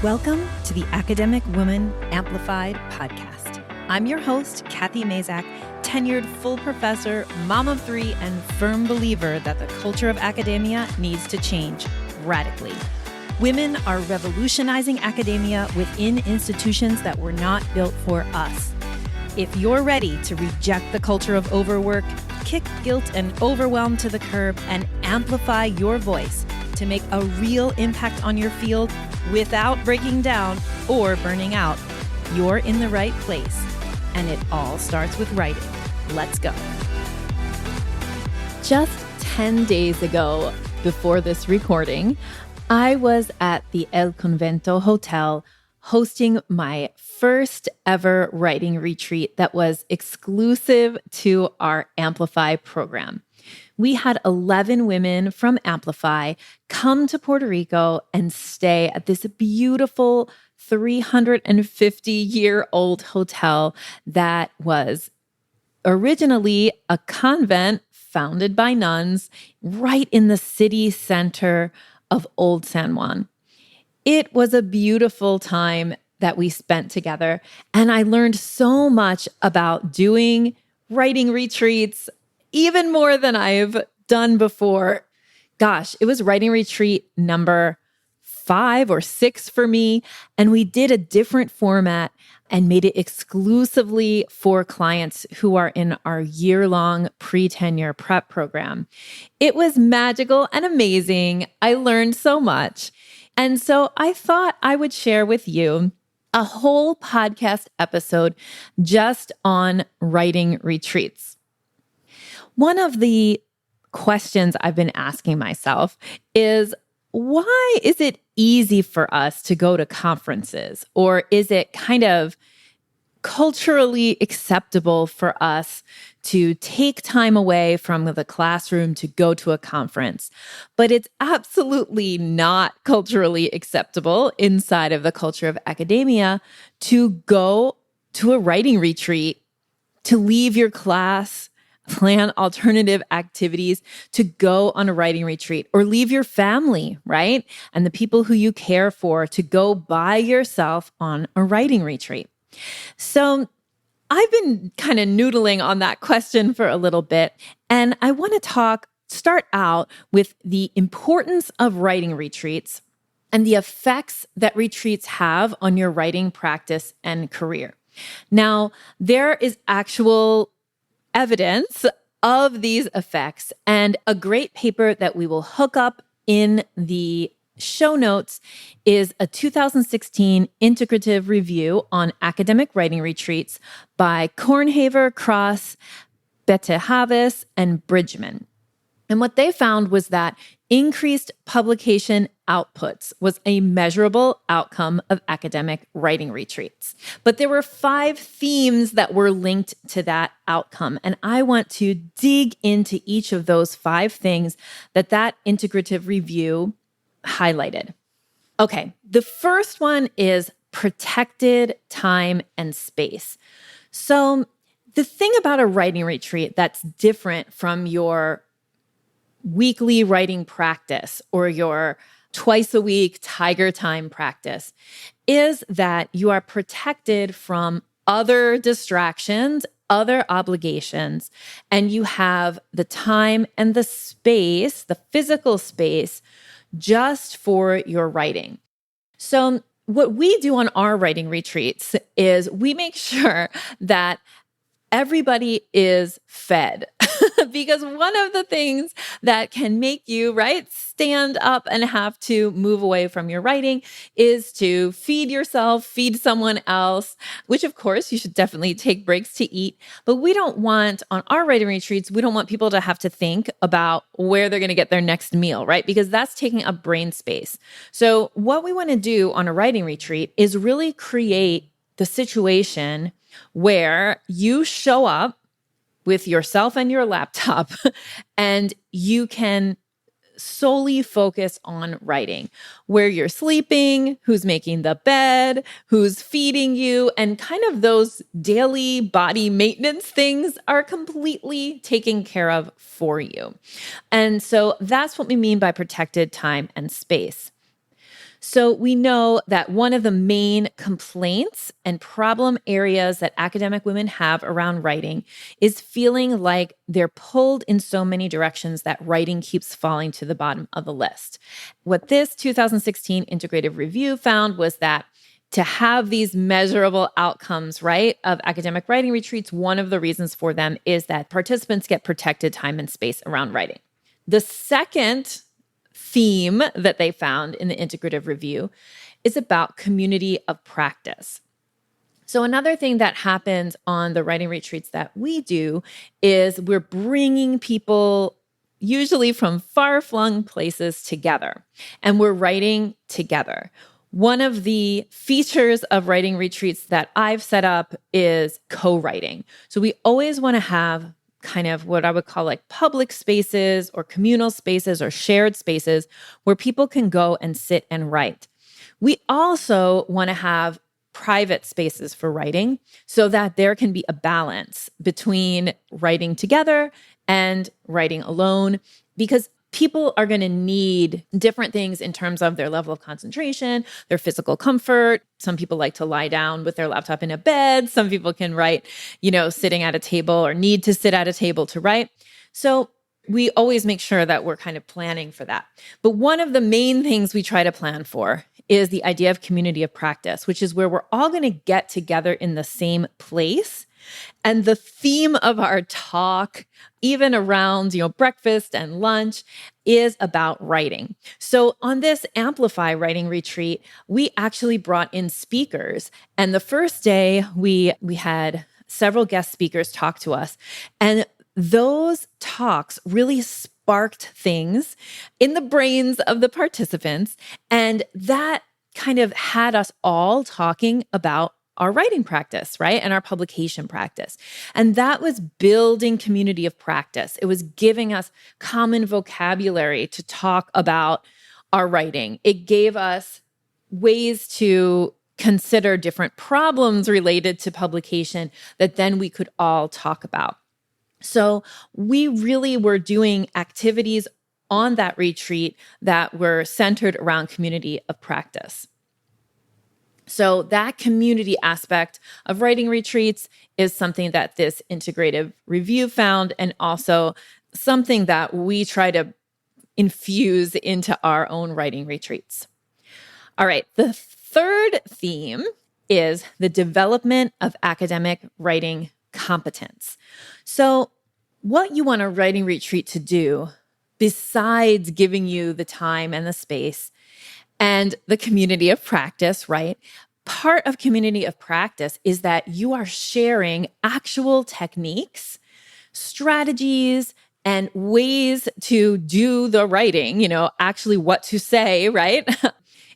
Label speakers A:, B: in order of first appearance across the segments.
A: Welcome to the Academic Woman Amplified podcast. I'm your host, Kathy Mazak, tenured full professor, mom of three, and firm believer that the culture of academia needs to change radically. Women are revolutionizing academia within institutions that were not built for us. If you're ready to reject the culture of overwork, kick guilt and overwhelm to the curb, and amplify your voice to make a real impact on your field without breaking down or burning out, you're in the right place. And it all starts with writing. Let's go. Just 10 days ago, before this recording, I was at the El Convento Hotel hosting my first ever writing retreat that was exclusive to our Amplify program. We had 11 women from Amplify come to Puerto Rico and stay at this beautiful 350-year-old hotel that was originally a convent founded by nuns right in the city center of Old San Juan. It was a beautiful time that we spent together, and I learned so much about doing writing retreats, even more than I've done before. Gosh, it was writing retreat number 5 or 6 for me, and we did a different format and made it exclusively for clients who are in our year-long pre-tenure prep program. It was magical and amazing. I learned so much. And so I thought I would share with you a whole podcast episode just on writing retreats. One of the questions I've been asking myself is, why is it easy for us to go to conferences? Or is it kind of culturally acceptable for us to take time away from the classroom to go to a conference? But it's absolutely not culturally acceptable inside of the culture of academia to go to a writing retreat, to leave your class, plan alternative activities, to go on a writing retreat, or leave your family, right? And the people who you care for to go by yourself on a writing retreat. So I've been kind of noodling on that question for a little bit, and I want to start out with the importance of writing retreats and the effects that retreats have on your writing practice and career. Now, there is actual evidence of these effects, and a great paper that we will hook up in the show notes is a 2016 integrative review on academic writing retreats by Kornhaver, Cross, Betejavis, and Bridgman. And what they found was that increased publication outputs was a measurable outcome of academic writing retreats. But there were 5 themes that were linked to that outcome. And I want to dig into each of those 5 things that integrative review highlighted. Okay, the first one is protected time and space. So the thing about a writing retreat that's different from your weekly writing practice or your twice a week Tiger Time practice is that you are protected from other distractions, other obligations, and you have the time and the space, the physical space, just for your writing. So what we do on our writing retreats is we make sure that everybody is fed. Because one of the things that can make you, right, stand up and have to move away from your writing is to feed yourself, feed someone else, which of course you should definitely take breaks to eat. But we don't want, on our writing retreats, we don't want people to have to think about where they're going to get their next meal, right? Because that's taking up brain space. So what we want to do on a writing retreat is really create the situation where you show up with yourself and your laptop, and you can solely focus on writing, where you're sleeping, who's making the bed, who's feeding you, and kind of those daily body maintenance things are completely taken care of for you. And so that's what we mean by protected time and space. So we know that one of the main complaints and problem areas that academic women have around writing is feeling like they're pulled in so many directions that writing keeps falling to the bottom of the list. What this 2016 integrative review found was that to have these measurable outcomes, right, of academic writing retreats, one of the reasons for them is that participants get protected time and space around writing. The second theme that they found in the integrative review is about community of practice. So another thing that happens on the writing retreats that we do is we're bringing people usually from far-flung places together, and we're writing together. One of the features of writing retreats that I've set up is co-writing. So we always want to have kind of what I would call like public spaces or communal spaces or shared spaces where people can go and sit and write. We also want to have private spaces for writing so that there can be a balance between writing together and writing alone, because people are going to need different things in terms of their level of concentration, their physical comfort. Some people like to lie down with their laptop in a bed. Some people can write, sitting at a table or need to sit at a table to write. So we always make sure that we're kind of planning for that. But one of the main things we try to plan for is the idea of community of practice, which is where we're all going to get together in the same place. And the theme of our talk, even around, breakfast and lunch, is about writing. So on this Amplify writing retreat, we actually brought in speakers. And the first day we had several guest speakers talk to us. And those talks really sparked things in the brains of the participants. And that kind of had us all talking about our writing practice, right? And our publication practice. And that was building community of practice. It was giving us common vocabulary to talk about our writing. It gave us ways to consider different problems related to publication that then we could all talk about. So we really were doing activities on that retreat that were centered around community of practice. So that community aspect of writing retreats is something that this integrative review found, and also something that we try to infuse into our own writing retreats. All right, the third theme is the development of academic writing competence. So what you want a writing retreat to do, besides giving you the time and the space and the community of practice, right? Part of community of practice is that you are sharing actual techniques, strategies, and ways to do the writing, actually what to say, right?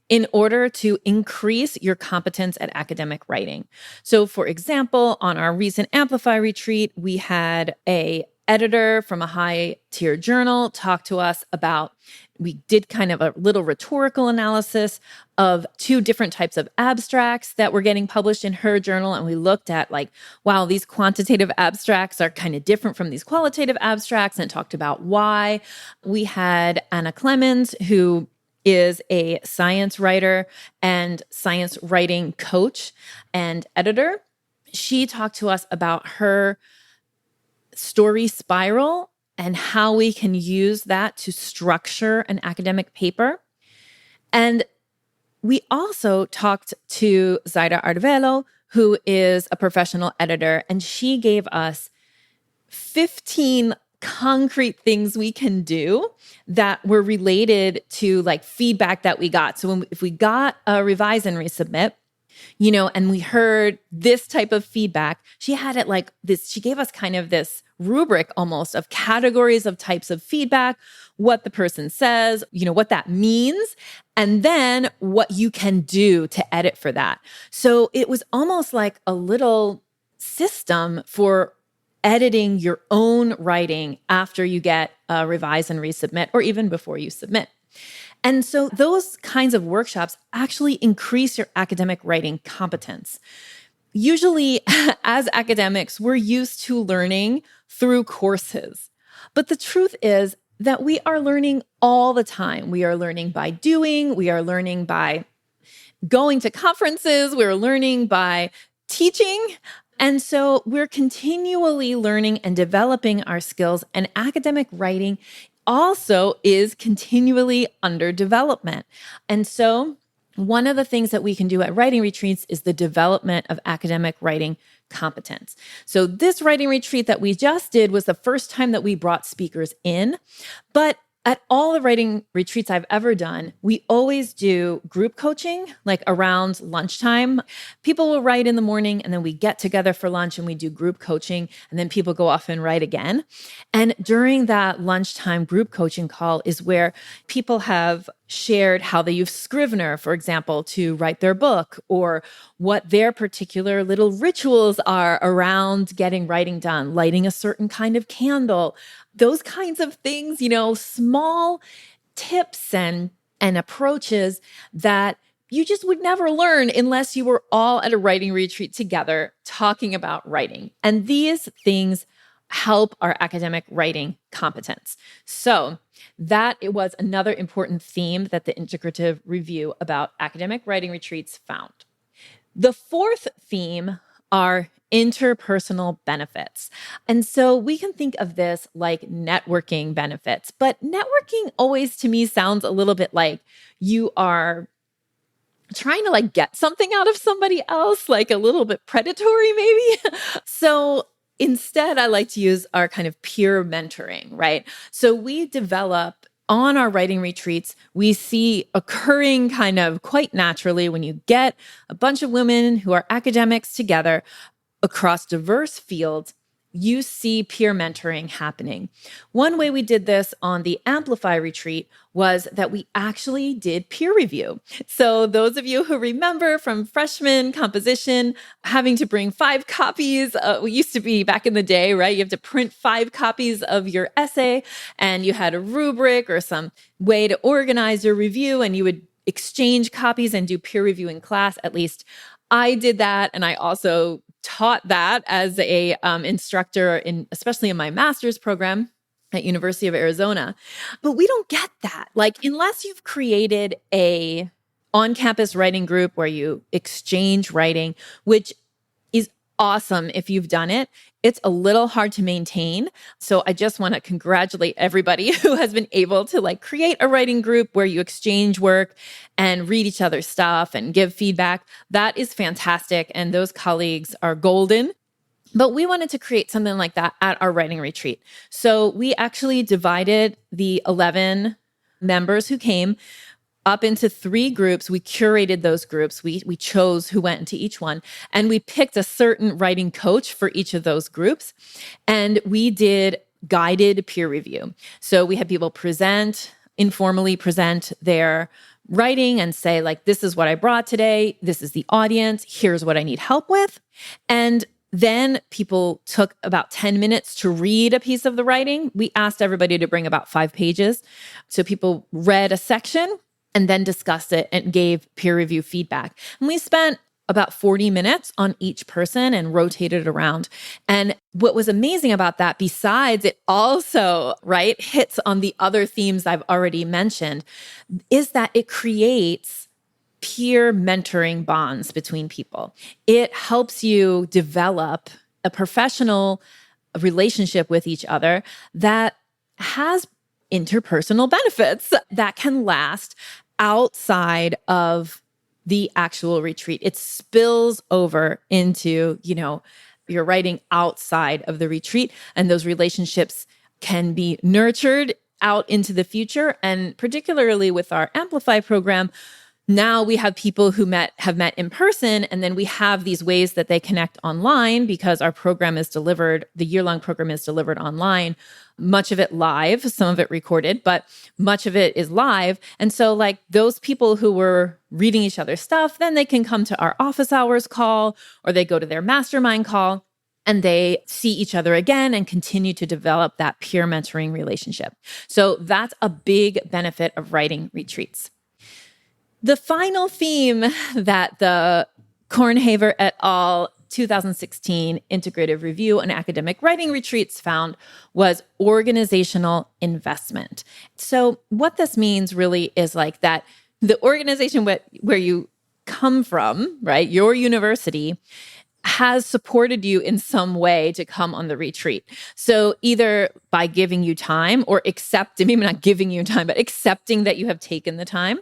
A: In order to increase your competence at academic writing. So for example, on our recent Amplify retreat, we had a editor from a high-tier journal talk to us about, we did kind of a little rhetorical analysis of two different types of abstracts that were getting published in her journal. And we looked at wow, these quantitative abstracts are kind of different from these qualitative abstracts, and talked about why. We had Anna Clemens, who is a science writer and science writing coach and editor. She talked to us about her story spiral and how we can use that to structure an academic paper. And we also talked to Zaida Ardvelo, who is a professional editor, and she gave us 15 concrete things we can do that were related to feedback that we got. So if we got a revise and resubmit, and we heard this type of feedback, she had it like this. She gave us kind of this rubric almost of categories of types of feedback, what the person says, what that means, and then what you can do to edit for that. So it was almost like a little system for editing your own writing after you get a revise and resubmit, or even before you submit. And so those kinds of workshops actually increase your academic writing competence. Usually, as academics, we're used to learning through courses. But the truth is, that we are learning all the time. We are learning by doing, we are learning by going to conferences, we're learning by teaching. And so we're continually learning and developing our skills, and academic writing also is continually under development. And so one of the things that we can do at writing retreats is the development of academic writing competence. So this writing retreat that we just did was the first time that we brought speakers in, but at all the writing retreats I've ever done, we always do group coaching, like around lunchtime. People will write in the morning, and then we get together for lunch and we do group coaching, and then people go off and write again. And during that lunchtime group coaching call is where people have shared how they use Scrivener, for example, to write their book, or what their particular little rituals are around getting writing done, lighting a certain kind of candle, those kinds of things, small tips and approaches that you just would never learn unless you were all at a writing retreat together talking about writing. And these things help our academic writing competence. So that it was another important theme that the integrative review about academic writing retreats found. The fourth theme are interpersonal benefits. And so we can think of this like networking benefits, but networking always to me sounds a little bit like you are trying to get something out of somebody else, like a little bit predatory maybe. So instead, I like to use our kind of peer mentoring, right? So we develop on our writing retreats, we see occurring kind of quite naturally when you get a bunch of women who are academics together across diverse fields, you see peer mentoring happening. One way we did this on the Amplify retreat was that we actually did peer review. So those of you who remember from freshman composition, having to bring 5 copies, we used to be back in the day, right? You have to print 5 copies of your essay, and you had a rubric or some way to organize your review, and you would exchange copies and do peer review in class. At least I did that. And I also taught that as a instructor especially in my master's program at University of Arizona. But we don't get that. Unless you've created a on-campus writing group where you exchange writing, which is awesome if you've done it, it's a little hard to maintain. So I just want to congratulate everybody who has been able to create a writing group where you exchange work and read each other's stuff and give feedback. That is fantastic. And those colleagues are golden. But we wanted to create something like that at our writing retreat. So we actually divided the 11 members who came up into 3 groups. We curated those groups. We chose who went into each one, and we picked a certain writing coach for each of those groups. And we did guided peer review. So we had people informally present their writing and say, this is what I brought today. This is the audience. Here's what I need help with. And then people took about 10 minutes to read a piece of the writing. We asked everybody to bring about 5 pages. So people read a section and then discussed it and gave peer review feedback. And we spent about 40 minutes on each person and rotated around. And what was amazing about that, besides it also, hits on the other themes I've already mentioned, is that it creates peer mentoring bonds between people. It helps you develop a professional relationship with each other that has interpersonal benefits that can last outside of the actual retreat. It spills over into, your writing outside of the retreat, and those relationships can be nurtured out into the future. And particularly with our Amplify program, now we have people who have met in person, and then we have these ways that they connect online because our program is delivered, the year-long program is delivered online, much of it live, some of it recorded, but much of it is live. And so those people who were reading each other's stuff, then they can come to our office hours call, or they go to their mastermind call, and they see each other again and continue to develop that peer mentoring relationship. So that's a big benefit of writing retreats. The final theme that the Kornhaver et al. 2016 Integrative Review on Academic Writing Retreats found was organizational investment. So what this means really is like that the organization where you come from, right, your university, has supported you in some way to come on the retreat. So either by giving you time or accepting, maybe not giving you time, but accepting that you have taken the time.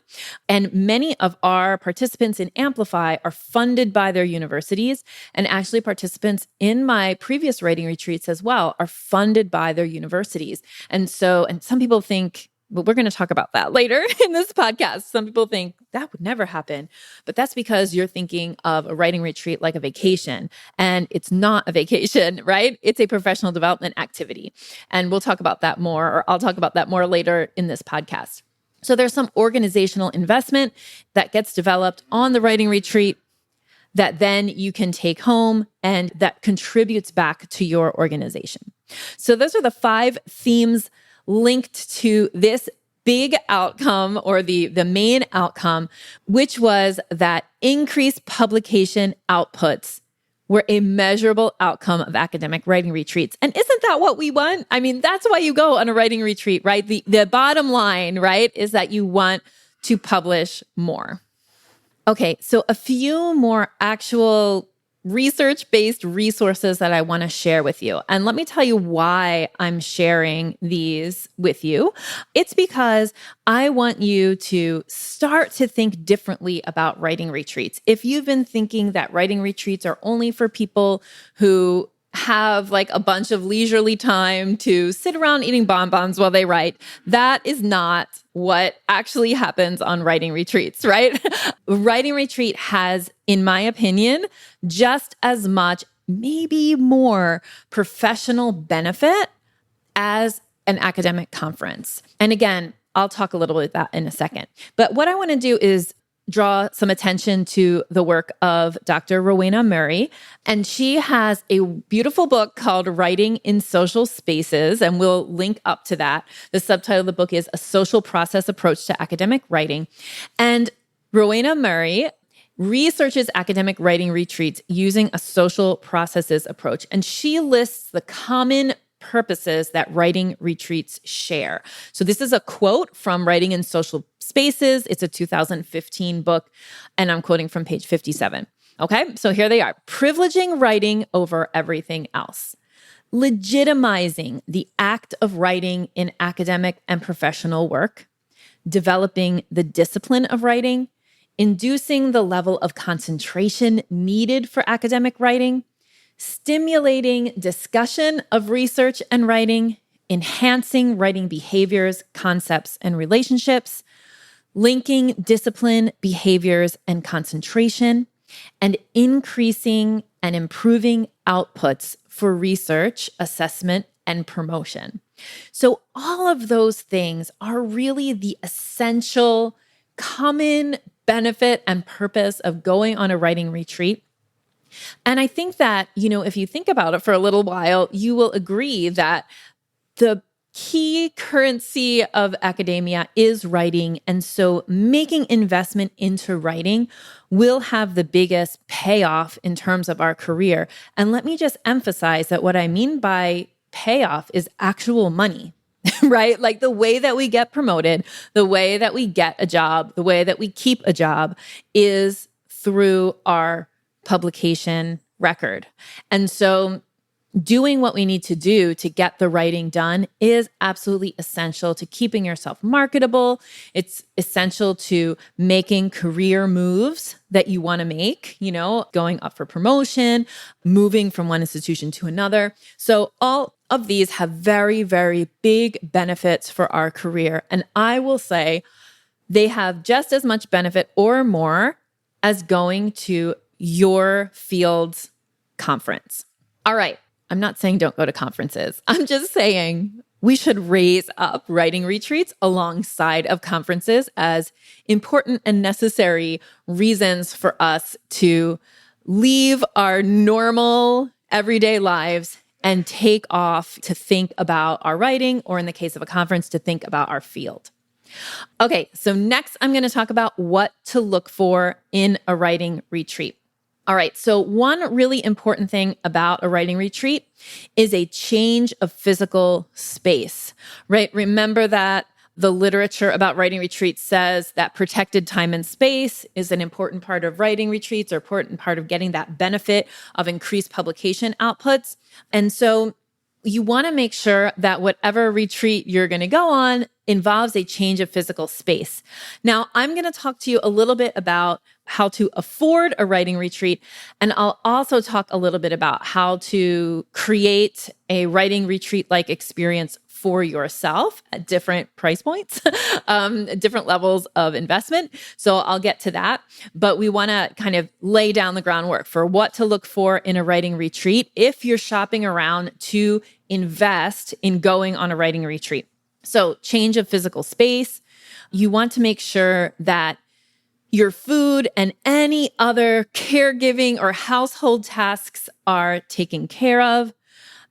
A: And many of our participants in Amplify are funded by their universities. And actually participants in my previous writing retreats as well are funded by their universities. And some people think, but we're going to talk about that later in this podcast. Some people think that would never happen, but that's because you're thinking of a writing retreat like a vacation, and it's not a vacation, right? It's a professional development activity. And we'll talk about that more, or I'll talk about that more later in this podcast. So there's some organizational investment that gets developed on the writing retreat that then you can take home and that contributes back to your organization. So those are the 5 themes linked to this big outcome, or the main outcome, which was that increased publication outputs were a measurable outcome of academic writing retreats. And isn't that what we want? I mean, that's why you go on a writing retreat, right? The bottom line, right, is that you want to publish more. Okay, so a few more actual research-based resources that I want to share with you. And let me tell you why I'm sharing these with you. It's because I want you to start to think differently about writing retreats. If you've been thinking that writing retreats are only for people who have like a bunch of leisurely time to sit around eating bonbons while they write, that is not what actually happens on writing retreats, right? Writing retreat has, in my opinion, just as much, maybe more professional benefit as an academic conference. And again, I'll talk a little bit about that in a second. But what I want to do is draw some attention to the work of Dr. Rowena Murray. And she has a beautiful book called Writing in Social Spaces, and we'll link up to that. The subtitle of the book is A Social Process Approach to Academic Writing. And Rowena Murray researches academic writing retreats using a social processes approach. And she lists the common purposes that writing retreats share. So this is a quote from Writing in Social Spaces. It's a 2015 book, and I'm quoting from page 57. Okay, so here they are. Privileging writing over everything else. Legitimizing the act of writing in academic and professional work. Developing the discipline of writing. Inducing the level of concentration needed for academic writing. Stimulating discussion of research and writing, enhancing writing behaviors, concepts, and relationships, linking discipline, behaviors, and concentration, and increasing and improving outputs for research, assessment, and promotion. So all of those things are really the essential common benefit and purpose of going on a writing retreat. And I think that, if you think about it for a little while, you will agree that the key currency of academia is writing. And so making investment into writing will have the biggest payoff in terms of our career. And let me just emphasize that what I mean by payoff is actual money, right? Like the way that we get promoted, the way that we get a job, the way that we keep a job is through our publication record. And so doing what we need to do to get the writing done is absolutely essential to keeping yourself marketable. It's essential to making career moves that you want to make, going up for promotion, moving from one institution to another. So all of these have very, very big benefits for our career. And I will say they have just as much benefit or more as going to your field's conference. All right. I'm not saying don't go to conferences. I'm just saying we should raise up writing retreats alongside of conferences as important and necessary reasons for us to leave our normal everyday lives and take off to think about our writing, or in the case of a conference, to think about our field. Okay, so next I'm going to talk about what to look for in a writing retreat. All right. So one really important thing about a writing retreat is a change of physical space, right? Remember that the literature about writing retreats says that protected time and space is an important part of writing retreats, or important part of getting that benefit of increased publication outputs. And so you want to make sure that whatever retreat you're going to go on involves a change of physical space. Now, I'm going to talk to you a little bit about how to afford a writing retreat, and I'll also talk a little bit about how to create a writing retreat-like experience for yourself at different price points, different levels of investment. So I'll get to that. But we want to kind of lay down the groundwork for what to look for in a writing retreat if you're shopping around to invest in going on a writing retreat. So change of physical space. You want to make sure that your food and any other caregiving or household tasks are taken care of.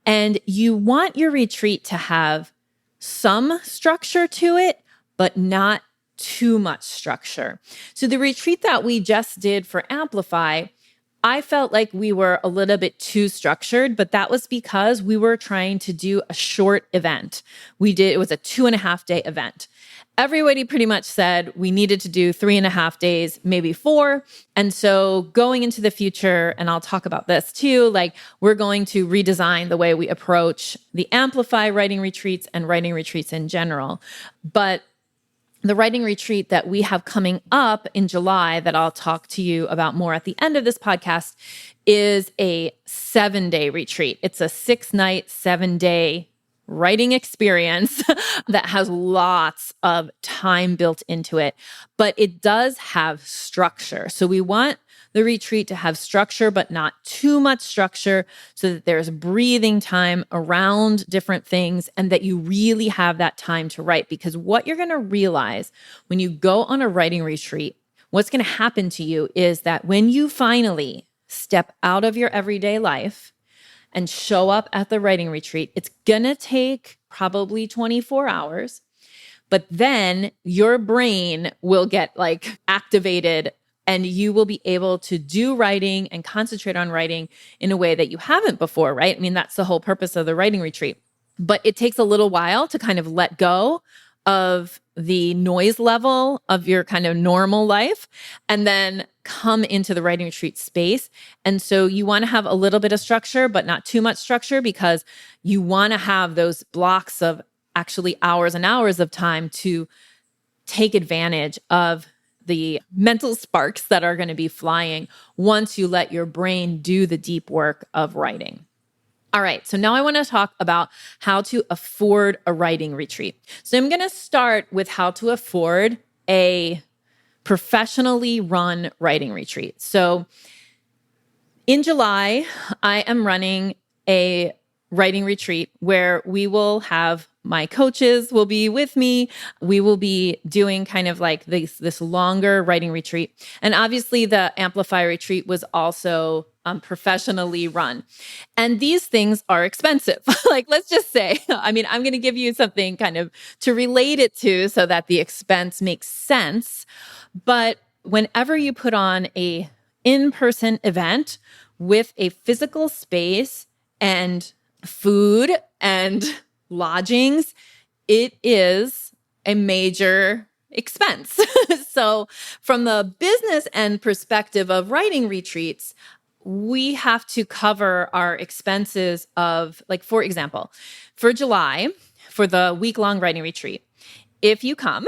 A: And you want your retreat to have some structure to it, but not too much structure. So the retreat that we just did for Amplify, I felt like we were a little bit too structured, but that was because we were trying to do a short event. It was a 2.5-day event. Everybody pretty much said we needed to do 3.5 days, maybe 4. And so going into the future, and I'll talk about this too, like we're going to redesign the way we approach the Amplify writing retreats and writing retreats in general. But the writing retreat that we have coming up in July, that I'll talk to you about more at the end of this podcast, is a 7-day retreat. It's a 6-night, 7-day writing experience that has lots of time built into it, but it does have structure. So we want the retreat to have structure, but not too much structure, so that there's breathing time around different things and that you really have that time to write. Because what you're going to realize when you go on a writing retreat, what's going to happen to you is that when you finally step out of your everyday life and show up at the writing retreat, it's going to take probably 24 hours, but then your brain will get like activated and you will be able to do writing and concentrate on writing in a way that you haven't before, right? I mean, that's the whole purpose of the writing retreat. But it takes a little while to kind of let go of the noise level of your kind of normal life and then come into the writing retreat space. And so you want to have a little bit of structure, but not too much structure, because you want to have those blocks of actually hours and hours of time to take advantage of the mental sparks that are going to be flying once you let your brain do the deep work of writing. All right, so now I want to talk about how to afford a writing retreat. So I'm going to start with how to afford a professionally run writing retreat. So in July, I am running a writing retreat where we will have my coaches will be with me. We will be doing kind of like this longer writing retreat. And obviously the Amplify retreat was also professionally run. And these things are expensive. Like, let's just say, I mean, I'm going to give you something kind of to relate it to so that the expense makes sense. But whenever you put on a in-person event with a physical space and food and lodgings, it is a major expense. So from the business end perspective of writing retreats, we have to cover our expenses of, like, for example, for July, for the week-long writing retreat, if you come,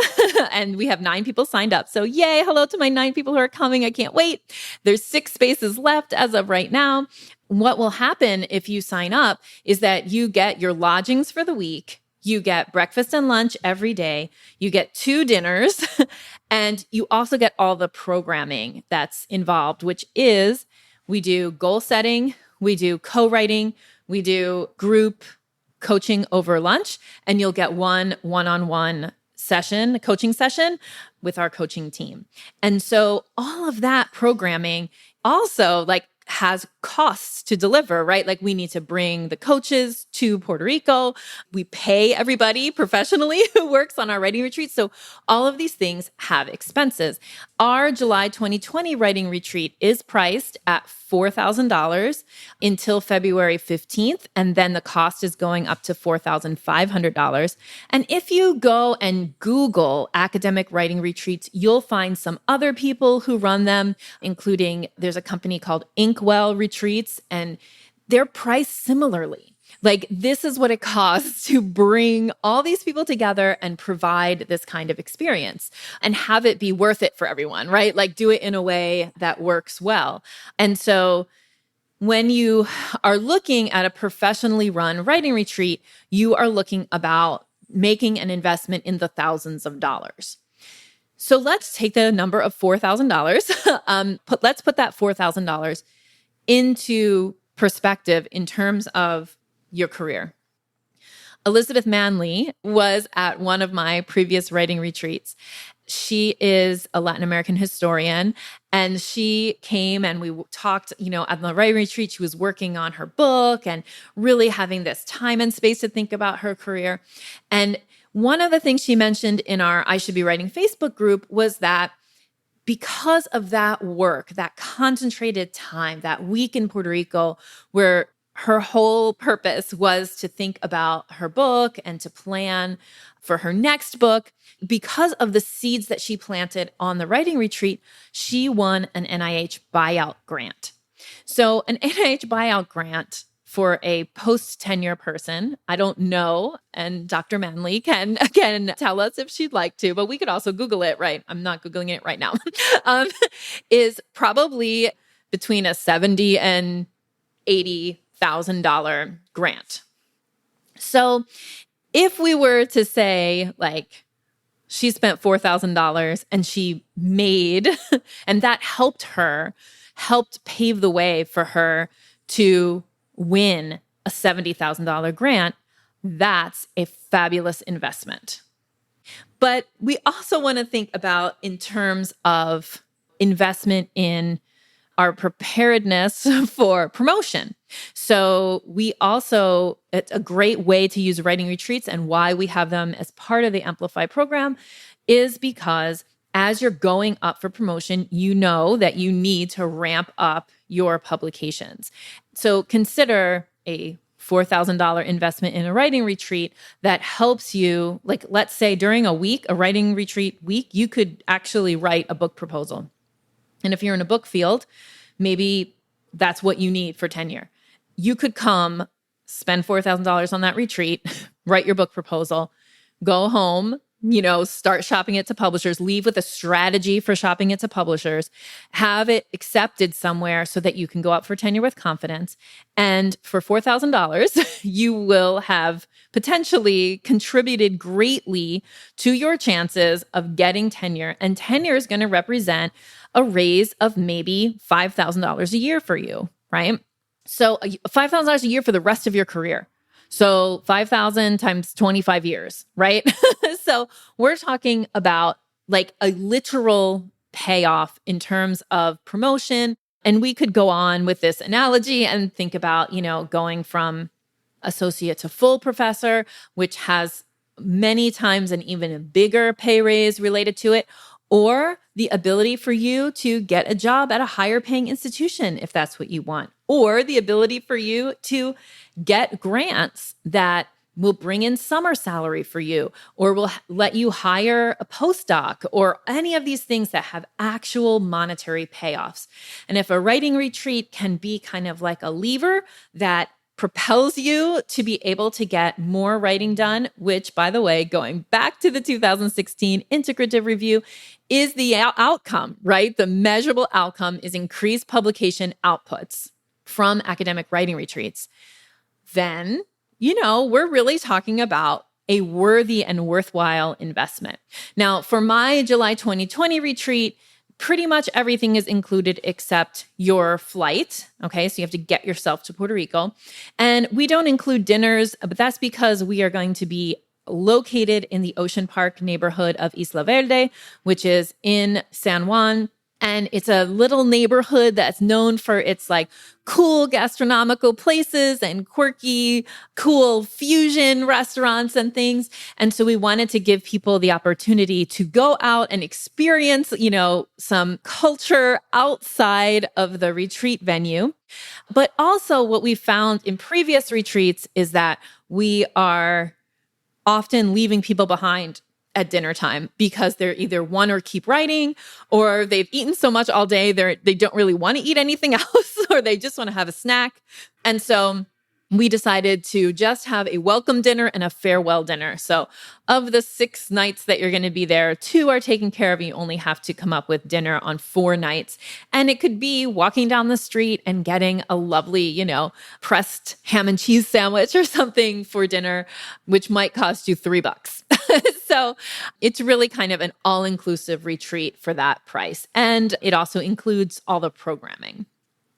A: and we have 9 people signed up. So yay, hello to my 9 people who are coming. I can't wait. There's 6 spaces left as of right now. What will happen if you sign up is that you get your lodgings for the week. You get breakfast and lunch every day. You get 2 dinners. And you also get all the programming that's involved, which is we do goal setting, we do co-writing, we do group coaching over lunch, and you'll get one-on-one session, a coaching session with our coaching team. And so all of that programming also like has costs to deliver, right? Like we need to bring the coaches to Puerto Rico. We pay everybody professionally who works on our writing retreat. So all of these things have expenses. Our July 2020 writing retreat is priced at $4,000 until February 15th. And then the cost is going up to $4,500. And if you go and Google academic writing retreats, you'll find some other people who run them, including there's a company called Inkwell Retreats, and they're priced similarly. Like this is what it costs to bring all these people together and provide this kind of experience and have it be worth it for everyone, right? Like do it in a way that works well. And so when you are looking at a professionally run writing retreat, you are looking about making an investment in the thousands of dollars. So let's take the number of $4,000. Let's put that $4,000 into perspective in terms of your career. Elizabeth Manley was at one of my previous writing retreats. She is a Latin American historian, and she came and we talked, at the writing retreat, she was working on her book and really having this time and space to think about her career. And one of the things she mentioned in our I Should Be Writing Facebook group was that because of that work, that concentrated time, that week in Puerto Rico, where her whole purpose was to think about her book and to plan for her next book, because of the seeds that she planted on the writing retreat, she won an NIH buyout grant. So an NIH buyout grant for a post-tenure person, I don't know, and Dr. Manley can tell us if she'd like to, but we could also Google it, right? I'm not Googling it right now, is probably between a $70,000 and $80,000 grant. So if we were to say, like, she spent $4,000 and she made, and that helped pave the way for her to win a $70,000 grant, that's a fabulous investment. But we also want to think about in terms of investment in our preparedness for promotion. So it's a great way to use writing retreats, and why we have them as part of the Amplify program is because as you're going up for promotion, you know that you need to ramp up your publications. So consider a $4,000 investment in a writing retreat that helps you, like let's say during a writing retreat week, you could actually write a book proposal. And if you're in a book field, maybe that's what you need for tenure. You could come, spend $4,000 on that retreat, write your book proposal, go home, start shopping it to publishers, leave with a strategy for shopping it to publishers, have it accepted somewhere so that you can go up for tenure with confidence. And for $4,000, you will have potentially contributed greatly to your chances of getting tenure. And tenure is going to represent a raise of maybe $5,000 a year for you, right? So $5,000 a year for the rest of your career. So 5,000 times 25 years, right? So we're talking about like a literal payoff in terms of promotion. And we could go on with this analogy and think about, going from associate to full professor, which has many times an even bigger pay raise related to it, or the ability for you to get a job at a higher paying institution if that's what you want, or the ability for you to get grants that will bring in summer salary for you, or will let you hire a postdoc, or any of these things that have actual monetary payoffs. And if a writing retreat can be kind of like a lever that propels you to be able to get more writing done, which, by the way, going back to the 2016 integrative review, is the outcome, right? The measurable outcome is increased publication outputs from academic writing retreats. Then, we're really talking about a worthy and worthwhile investment. Now, for my July 2020 retreat, pretty much everything is included except your flight. Okay, so you have to get yourself to Puerto Rico. And we don't include dinners, but that's because we are going to be located in the Ocean Park neighborhood of Isla Verde, which is in San Juan. And it's a little neighborhood that's known for its like cool gastronomical places and quirky, cool fusion restaurants and things. And so we wanted to give people the opportunity to go out and experience, some culture outside of the retreat venue. But also what we found in previous retreats is that we are often leaving people behind at dinner time because they're either want to keep writing or they've eaten so much all day they don't really want to eat anything else or they just want to have a snack. And so we decided to just have a welcome dinner and a farewell dinner. So of the 6 nights that you're going to be there, 2 are taken care of. You only have to come up with dinner on 4 nights. And it could be walking down the street and getting a lovely, pressed ham and cheese sandwich or something for dinner, which might cost you $3. So it's really kind of an all-inclusive retreat for that price. And it also includes all the programming.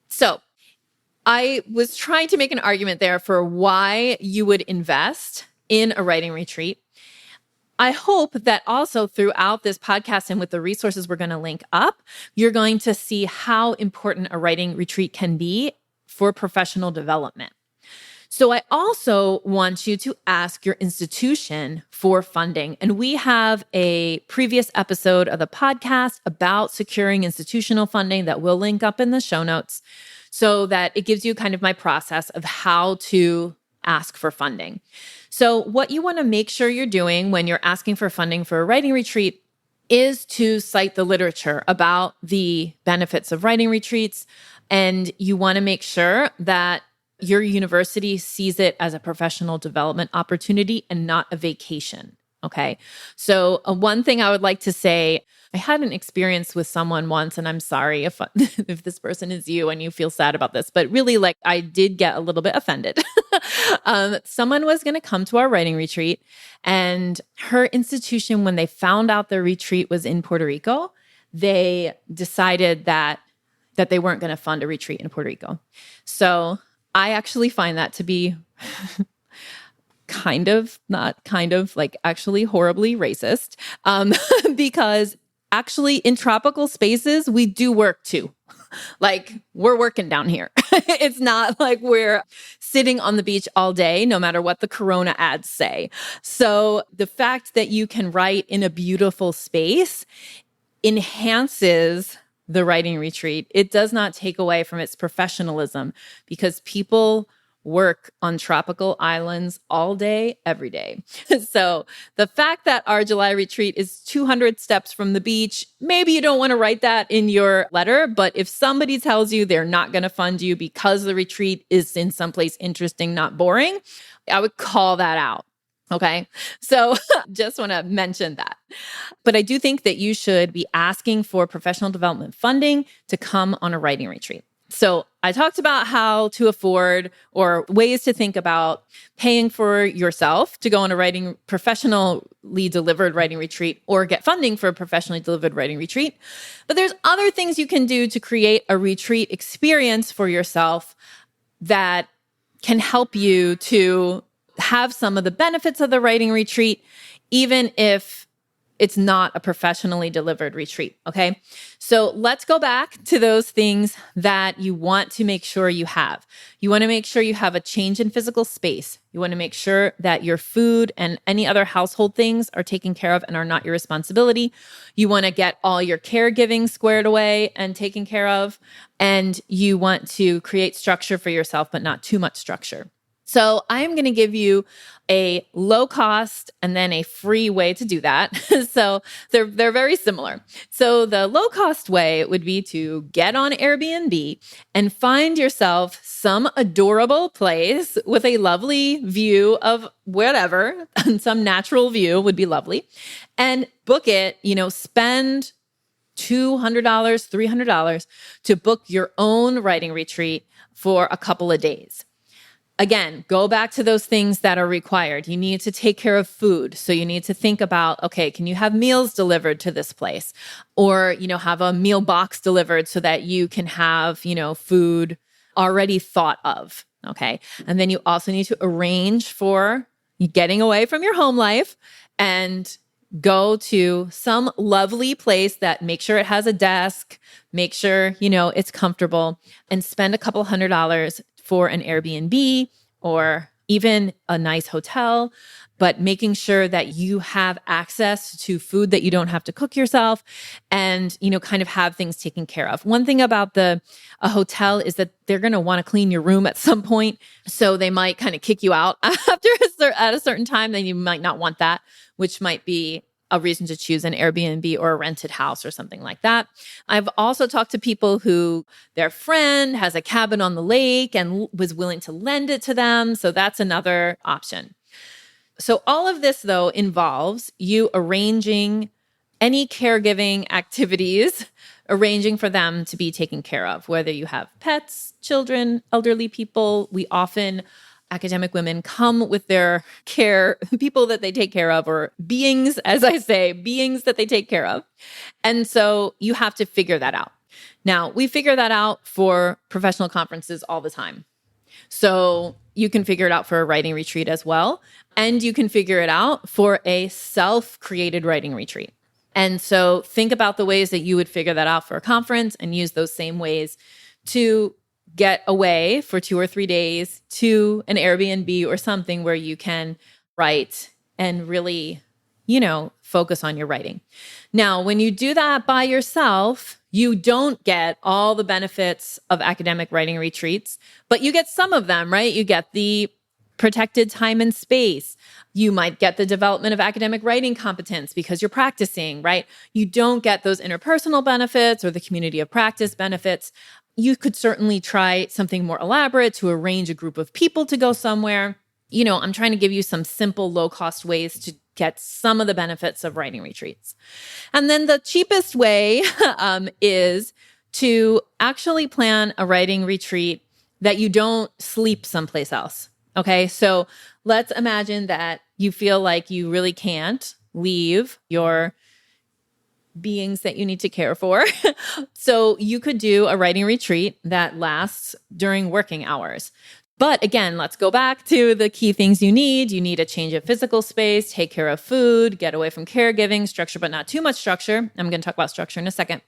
A: So I was trying to make an argument there for why you would invest in a writing retreat. I hope that also throughout this podcast and with the resources we're going to link up, you're going to see how important a writing retreat can be for professional development. So I also want you to ask your institution for funding. And we have a previous episode of the podcast about securing institutional funding that we'll link up in the show notes so that it gives you kind of my process of how to ask for funding. So what you want to make sure you're doing when you're asking for funding for a writing retreat is to cite the literature about the benefits of writing retreats. And you want to make sure that your university sees it as a professional development opportunity and not a vacation. Okay. So one thing I would like to say, I had an experience with someone once, and I'm sorry if if this person is you and you feel sad about this, but really I did get a little bit offended. Someone was going to come to our writing retreat, and her institution, when they found out their retreat was in Puerto Rico, they decided that they weren't going to fund a retreat in Puerto Rico. So I actually find that to be actually horribly racist, because actually in tropical spaces, we do work too. We're working down here. It's not like we're sitting on the beach all day, no matter what the Corona ads say. So the fact that you can write in a beautiful space enhances the writing retreat. It does not take away from its professionalism because people work on tropical islands all day, every day. So the fact that our July retreat is 200 steps from the beach, maybe you don't want to write that in your letter, but if somebody tells you they're not going to fund you because the retreat is in someplace interesting, not boring, I would call that out. Okay. So just want to mention that. But I do think that you should be asking for professional development funding to come on a writing retreat. So I talked about how to afford or ways to think about paying for yourself to go on a professionally delivered writing retreat or get funding for a professionally delivered writing retreat. But there's other things you can do to create a retreat experience for yourself that can help you to have some of the benefits of the writing retreat, even if it's not a professionally delivered retreat, okay? So let's go back to those things that you want to make sure you have. You want to make sure you have a change in physical space. You want to make sure that your food and any other household things are taken care of and are not your responsibility. You want to get all your caregiving squared away and taken care of. And you want to create structure for yourself, but not too much structure. So I am going to give you a low cost and then a free way to do that. So they're very similar. So the low cost way would be to get on Airbnb and find yourself some adorable place with a lovely view of whatever, some natural view would be lovely, and book it, spend $200, $300 to book your own writing retreat for a couple of days. Again, go back to those things that are required. You need to take care of food. So you need to think about, okay, can you have meals delivered to this place? Or, have a meal box delivered so that you can have, food already thought of. Okay. And then you also need to arrange for getting away from your home life and go to some lovely place that make sure it has a desk, make sure, it's comfortable, and spend a couple $100 for an Airbnb or even a nice hotel, but making sure that you have access to food that you don't have to cook yourself and, kind of have things taken care of. One thing about a hotel is that they're going to want to clean your room at some point. So they might kind of kick you out at a certain time. Then you might not want that, which might be a reason to choose an Airbnb or a rented house or something like that. I've also talked to people who their friend has a cabin on the lake and was willing to lend it to them. So that's another option. So all of this, though, involves you arranging any caregiving activities, arranging for them to be taken care of, whether you have pets, children, elderly people. Academic women come with their people that they take care of, or beings, as I say, beings that they take care of. And so you have to figure that out. Now, we figure that out for professional conferences all the time. So you can figure it out for a writing retreat as well. And you can figure it out for a self-created writing retreat. And so think about the ways that you would figure that out for a conference and use those same ways to get away for 2 or 3 days to an Airbnb or something where you can write and really, focus on your writing. Now, when you do that by yourself, you don't get all the benefits of academic writing retreats, but you get some of them, right? You get the protected time and space. You might get the development of academic writing competence because you're practicing, right? You don't get those interpersonal benefits or the community of practice benefits. You could certainly try something more elaborate to arrange a group of people to go somewhere. I'm trying to give you some simple, low-cost ways to get some of the benefits of writing retreats. And then the cheapest way is to actually plan a writing retreat that you don't sleep someplace else. Okay, so let's imagine that you feel like you really can't leave your beings that you need to care for. So you could do a writing retreat that lasts during working hours. But again, let's go back to the key things you need. You need a change of physical space, take care of food, get away from caregiving, structure, but not too much structure. I'm going to talk about structure in a second.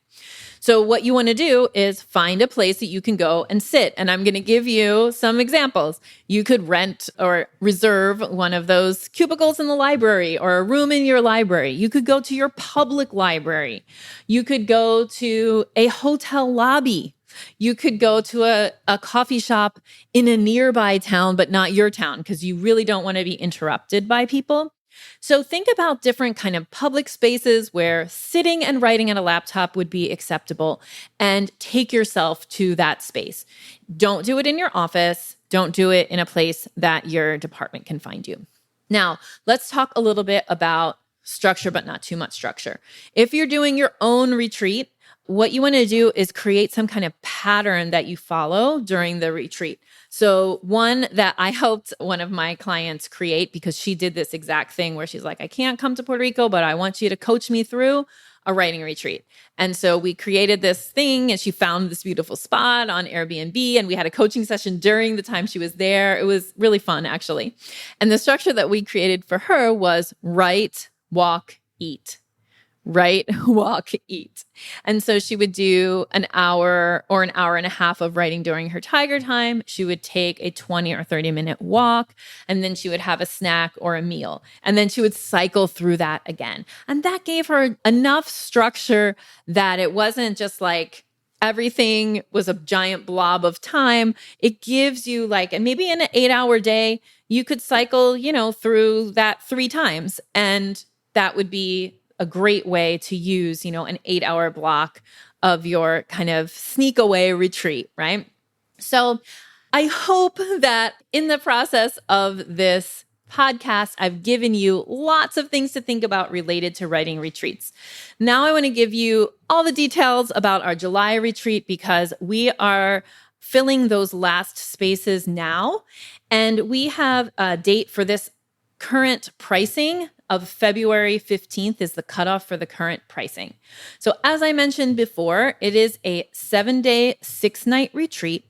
A: So what you want to do is find a place that you can go and sit. And I'm going to give you some examples. You could rent or reserve one of those cubicles in the library or a room in your library. You could go to your public library. You could go to a hotel lobby. You could go to a coffee shop in a nearby town, but not your town, because you really don't want to be interrupted by people. So think about different kind of public spaces where sitting and writing at a laptop would be acceptable, and take yourself to that space. Don't do it in your office. Don't do it in a place that your department can find you. Now, let's talk a little bit about structure, but not too much structure. If you're doing your own retreat, what you want to do is create some kind of pattern that you follow during the retreat. So one that I helped one of my clients create, because she did this exact thing where she's like, I can't come to Puerto Rico, but I want you to coach me through a writing retreat. And so we created this thing, and she found this beautiful spot on Airbnb, and we had a coaching session during the time she was there. It was really fun, actually. And the structure that we created for her was write, walk, eat. Write, walk, eat. And so she would do an hour or an hour and a half of writing during her tiger time. She would take a 20 or 30-minute walk, and then she would have a snack or a meal. And then she would cycle through that again. And that gave her enough structure that it wasn't just like everything was a giant blob of time. It gives you and maybe in an 8-hour day, you could cycle, through that 3 times. And that would be a great way to use, an 8-hour block of your kind of sneak away retreat, right? So I hope that in the process of this podcast, I've given you lots of things to think about related to writing retreats. Now I want to give you all the details about our July retreat, because we are filling those last spaces now. And we have a date for this current pricing of February 15th is the cutoff for the current pricing. So as I mentioned before, it is a 7-day, 6-night retreat.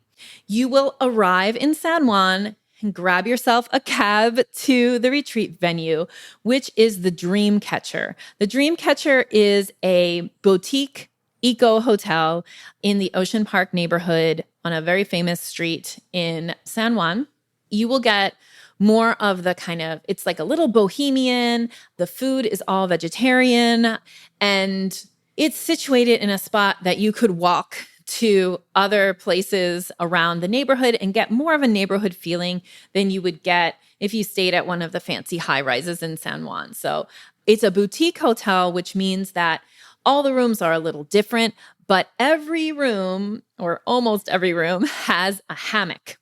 A: You will arrive in San Juan. grab yourself a cab to the retreat venue, which is the Dreamcatcher. The Dreamcatcher is a boutique eco hotel in the Ocean Park neighborhood on a very famous street in San Juan. You will get more of the kind of, it's like a little bohemian. The food is all vegetarian, and it's situated in a spot that you could walk to other places around the neighborhood and get more of a neighborhood feeling than you would get if you stayed at one of the fancy high rises in San Juan. So it's a boutique hotel, which means that all the rooms are a little different, but every room, or almost every room, has a hammock.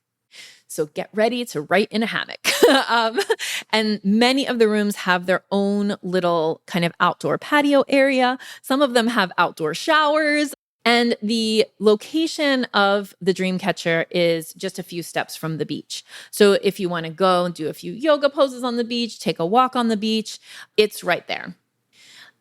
A: So get ready to write in a hammock. And many of the rooms have their own little kind of outdoor patio area. Some of them have outdoor showers. And the location of the Dreamcatcher is just a few steps from the beach. So if you want to go and do a few yoga poses on the beach, take a walk on the beach, it's right there.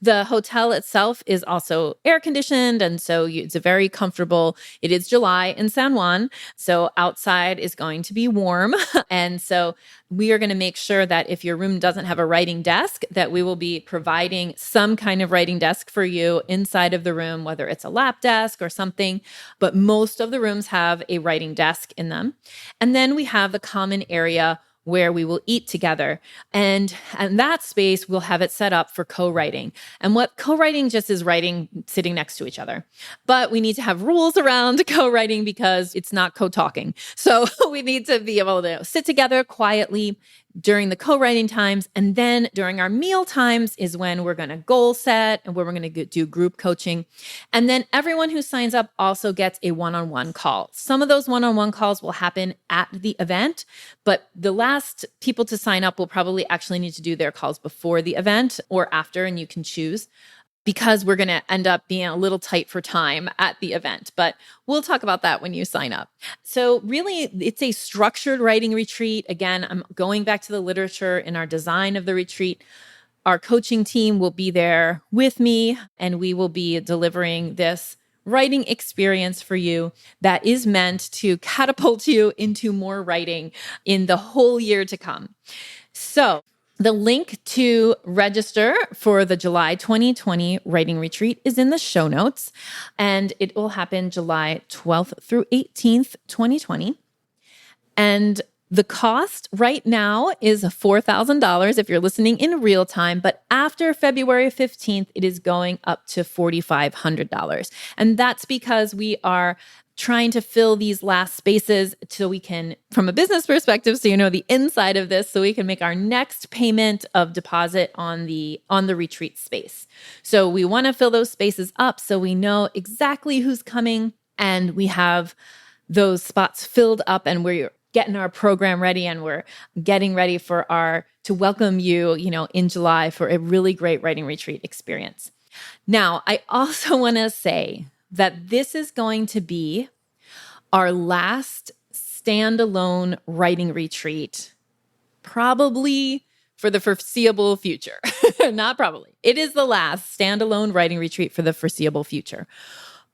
A: The hotel itself is also air conditioned, and so it's a very comfortable. It is July in San Juan, so outside is going to be warm. And so we are going to make sure that if your room doesn't have a writing desk, that we will be providing some kind of writing desk for you inside of the room, whether it's a lap desk or something. But most of the rooms have a writing desk in them. And then we have the common area where we will eat together. And that space, we'll have it set up for co-writing. And what co-writing just is writing sitting next to each other. But we need to have rules around co-writing because it's not co-talking. So we need to be able to sit together quietly during the co-writing times. And then during our meal times is when we're going to goal set and where we're going to do group coaching. And then everyone who signs up also gets a one-on-one call. Some of those one-on-one calls will happen at the event, but the last people to sign up will probably actually need to do their calls before the event or after, and you can choose, because we're going to end up being a little tight for time at the event. But we'll talk about that when you sign up. So really, it's a structured writing retreat. Again, I'm going back to the literature in our design of the retreat. Our coaching team will be there with me, and we will be delivering this writing experience for you that is meant to catapult you into more writing in the whole year to come. So the link to register for the July 2020 writing retreat is in the show notes, and it will happen July 12th through 18th, 2020. And the cost right now is $4,000 if you're listening in real time, but after February 15th, it is going up to $4,500. And that's because we are trying to fill these last spaces so we can, from a business perspective, so you know the inside of this, so we can make our next payment of deposit on the retreat space. So we want to fill those spaces up so we know exactly who's coming, and we have those spots filled up, and we're getting our program ready, and we're getting ready for to welcome you, in July for a really great writing retreat experience. Now, I also want to say that this is going to be our last standalone writing retreat, probably for the foreseeable future. Not probably. It is the last standalone writing retreat for the foreseeable future.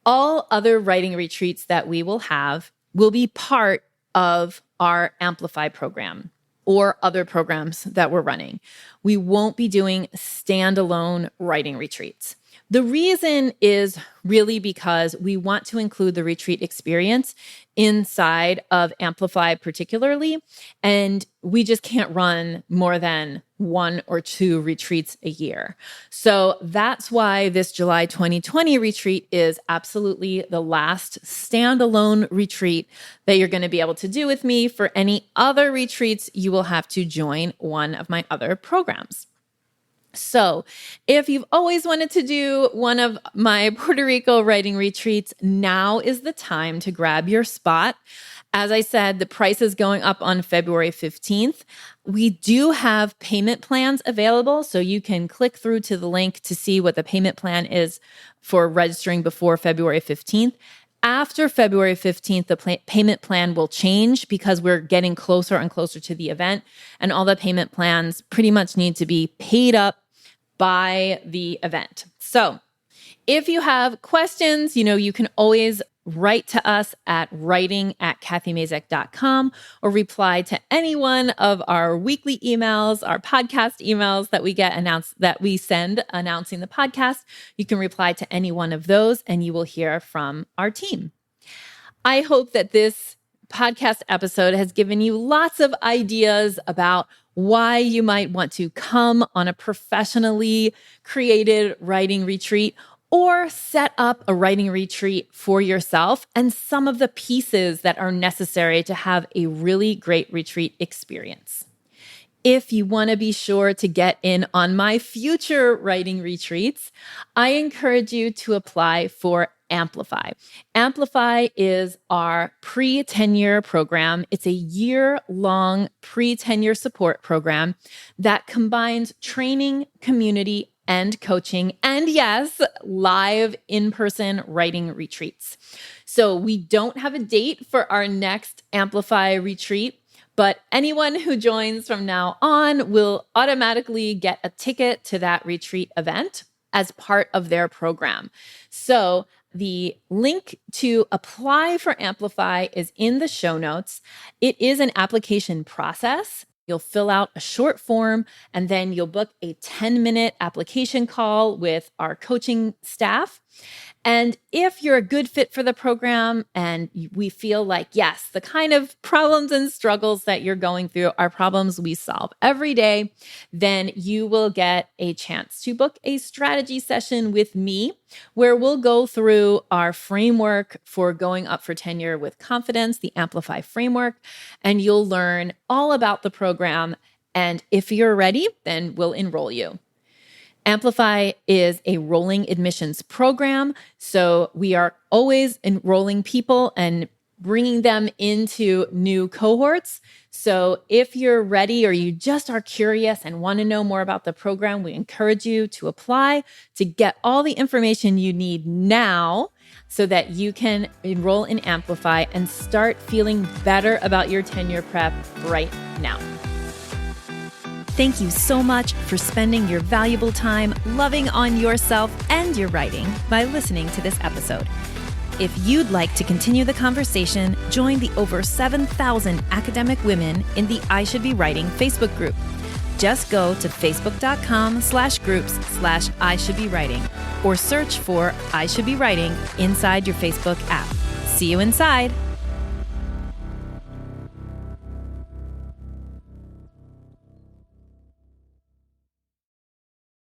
A: All other writing retreats that we will have will be part of our Amplify program or other programs that we're running. We won't be doing standalone writing retreats. The reason is really because we want to include the retreat experience inside of Amplify particularly, and we just can't run more than 1 or 2 retreats a year. So that's why this July 2020 retreat is absolutely the last standalone retreat that you're going to be able to do with me. For any other retreats, you will have to join one of my other programs. So if you've always wanted to do one of my Puerto Rico writing retreats, now is the time to grab your spot. As I said, the price is going up on February 15th. We do have payment plans available, so you can click through to the link to see what the payment plan is for registering before February 15th. After February 15th, the payment plan will change because we're getting closer and closer to the event, and all the payment plans pretty much need to be paid up by the event. So if you have questions, you can always write to us at writing@kathymazek.com or reply to any one of our weekly emails, our podcast emails that we send announcing the podcast. You can reply to any one of those and you will hear from our team. I hope that this podcast episode has given you lots of ideas about why you might want to come on a professionally created writing retreat or set up a writing retreat for yourself and some of the pieces that are necessary to have a really great retreat experience. If you want to be sure to get in on my future writing retreats, I encourage you to apply for Amplify. Amplify is our pre-tenure program. It's a year-long pre-tenure support program that combines training, community, and coaching, and yes, live in-person writing retreats. So we don't have a date for our next Amplify retreat, but anyone who joins from now on will automatically get a ticket to that retreat event as part of their program. So the link to apply for Amplify is in the show notes. It is an application process. You'll fill out a short form and then you'll book a 10-minute application call with our coaching staff. And if you're a good fit for the program and we feel like, yes, the kind of problems and struggles that you're going through are problems we solve every day, then you will get a chance to book a strategy session with me where we'll go through our framework for going up for tenure with confidence, the Amplify framework, and you'll learn all about the program. And if you're ready, then we'll enroll you. Amplify is a rolling admissions program, so we are always enrolling people and bringing them into new cohorts. So if you're ready or you just are curious and want to know more about the program, we encourage you to apply to get all the information you need now so that you can enroll in Amplify and start feeling better about your tenure prep right now. Thank you so much for spending your valuable time loving on yourself and your writing by listening to this episode. If you'd like to continue the conversation, join the over 7,000 academic women in the I Should Be Writing Facebook group. Just go to facebook.com/groups/I Should Be Writing or search for I Should Be Writing inside your Facebook app. See you inside.